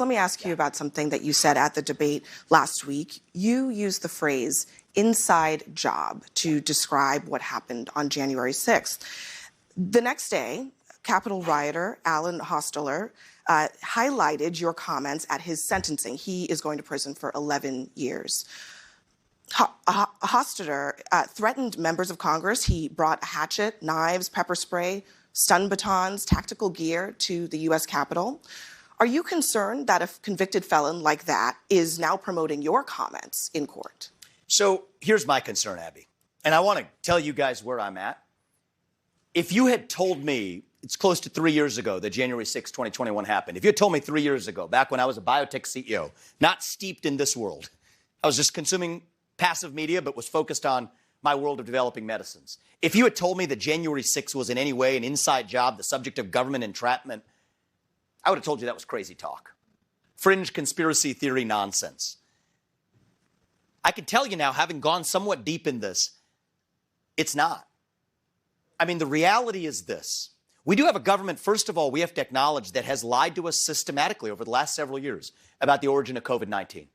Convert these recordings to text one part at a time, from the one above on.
Let me ask you about something that you said at the debate last week. You used the phrase inside job to describe what happened on January 6th. The next day, Capitol rioter Alan Hostetter highlighted your comments at his sentencing. He is going to prison for 11 years. Hostetter threatened members of Congress. He brought a hatchet, knives, pepper spray, stun batons, tactical gear to the U.S. Capitol. Are you concerned that a convicted felon like that is now promoting your comments in court? So here's my concern, Abby, and I want to tell you guys where I'm at. If you had told me, it's close to 3 years ago that January 6, 2021 happened. If you had told me 3 years ago, back when I was a biotech CEO, not steeped in this world, I was just consuming passive media, but was focused on my world of developing medicines. If you had told me that January 6 was in any way an inside job, the subject of government entrapment, I would have told you that was crazy talk. Fringe conspiracy theory nonsense. I can tell you now, having gone somewhat deep in this, it's not. I mean, the reality is this. We do have a government, first of all, we have to acknowledge, that has lied to us systematically over the last several years about the origin of COVID-19,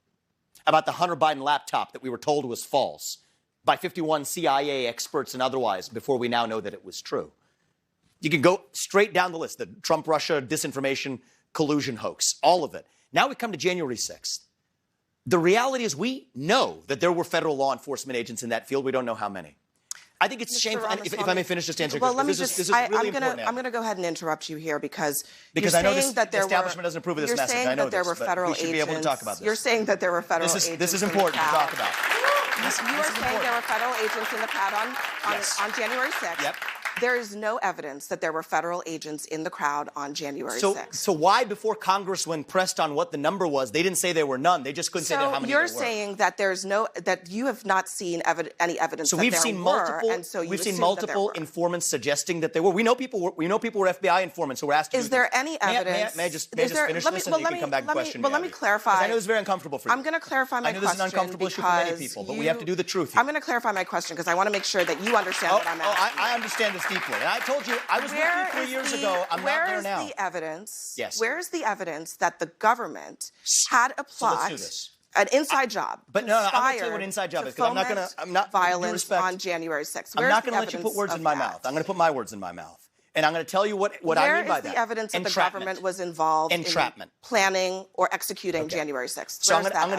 about the Hunter Biden laptop that we were told was false by 51 CIA experts and otherwise before we now know that it was true. You can go straight down the list, the Trump-Russia disinformation collusion hoax, all of it. Now we come to January 6th. The reality is we know that there were federal law enforcement agents in that field. We don't know how many. I think it's shameful. If I may finish just answering, well, this is really important. I'm going to go ahead and interrupt you here because I know the establishment doesn't approve of this message. I know that there were federal agents. We should be able to talk about this. You're saying that there were federal agents. This is important to talk about. You are saying there were federal agents in the crowd on January 6th. Yep. There is no evidence that there were federal agents in the crowd on January 6th. So why, before Congress, when pressed on what the number was, they didn't say there were none? They just couldn't say how many there were. So you're saying that that you have not seen any evidence that there were. We've seen multiple informants suggesting that there were. We know people were FBI informants who were asked to do this. Is there any evidence? May I just finish this, and you can come back and question me? Let me clarify. I know it's very uncomfortable for you. I'm going to clarify my question. I know this is an uncomfortable issue for many people, but we have to do the truth here. I'm going to clarify my question because I want to make sure that you understand what I'm asking. I understand this deeply. And I told you, I was with you 3 years ago. I'm not there now. Where is the evidence? Yes. Where is the evidence that the government had a plot, let's do this. An inside job? But no, I'm going to tell you what an inside job is, because I'm not violence on January 6th. I'm not going to let you put words in my mouth. I'm going to put my words in my mouth. And I'm going to tell you what I mean by that. Where is the evidence that the government was involved in planning or executing January 6th? So I'm going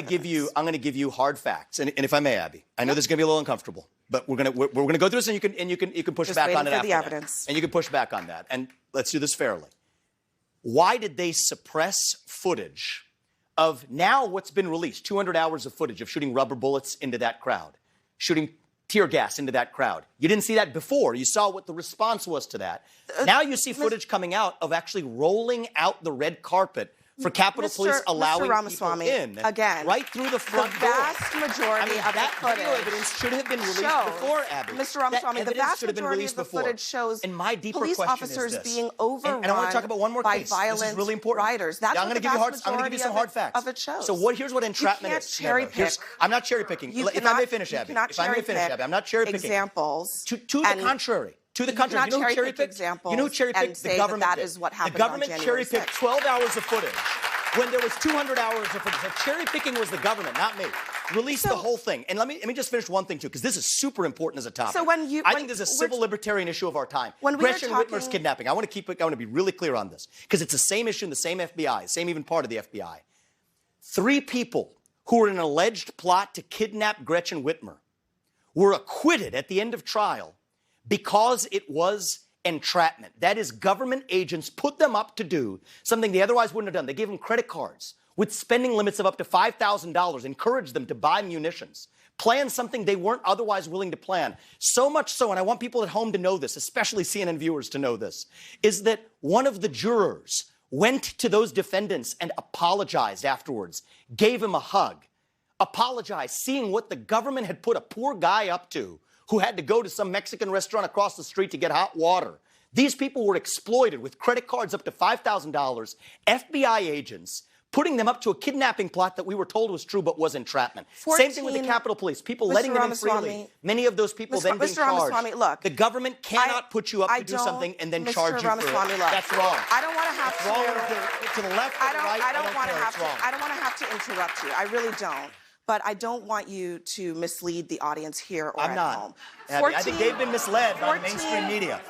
to give you hard facts. And if I may, Abby, I know this is going to be a little uncomfortable, but we're going to go through this, and you can push back on it after that. And you can push back on that. And let's do this fairly. Why did they suppress footage of now what's been released, 200 hours of footage of shooting rubber bullets into that crowd, shooting tear gas into that crowd? You didn't see that before. You saw what the response was to that. Now you see footage coming out of actually rolling out the red carpet for Capitol Police allowing people in. Again, right through the front door. The vast majority of the footage evidence should have been released before, Abby. Mr. Ramaswamy, the vast majority of the footage shows police officers being overrun and I want to talk about one more by case. violent this is really important. rioters. That's I'm going to give you some hard facts. Of it shows. So here's what entrapment is. Cherry pick. I'm not cherry picking. If I may finish, Abby. If I may finish, Abby. I'm not cherry picking. Examples. To the contrary. To the contrary. You know who cherry picked? You know who cherry picked? The government. That is what happened. The government cherry picked 12 hours of footage when there was 200 hours of footage. So cherry picking was the government, not me. Release the whole thing. And let me just finish one thing too, because this is super important as a topic. So I think this is a civil libertarian issue of our time. Gretchen Whitmer's kidnapping. I want to be really clear on this, because it's the same issue in the same FBI, same even part of the FBI. 3 people who were in an alleged plot to kidnap Gretchen Whitmer were acquitted at the end of trial because it was entrapment. That is, government agents put them up to do something they otherwise wouldn't have done. They gave them credit cards with spending limits of up to $5,000, encouraged them to buy munitions, plan something they weren't otherwise willing to plan. So much so, and I want people at home to know this, especially CNN viewers to know this, is that one of the jurors went to those defendants and apologized afterwards, gave him a hug, apologized, seeing what the government had put a poor guy up to who had to go to some Mexican restaurant across the street to get hot water. These people were exploited with credit cards up to $5,000. FBI agents putting them up to a kidnapping plot that we were told was true but was entrapment. Same thing with the Capitol Police, people letting them in freely. Many of those people then being charged. Ramaswamy, look, the government cannot put you up to do something and then charge you for it. That's wrong. I don't want to have to. Wrong to the left or the right. I don't want to have to interrupt you. I really don't. But I don't want you to mislead the audience here or at home. Abby, I think they've been misled by the mainstream media.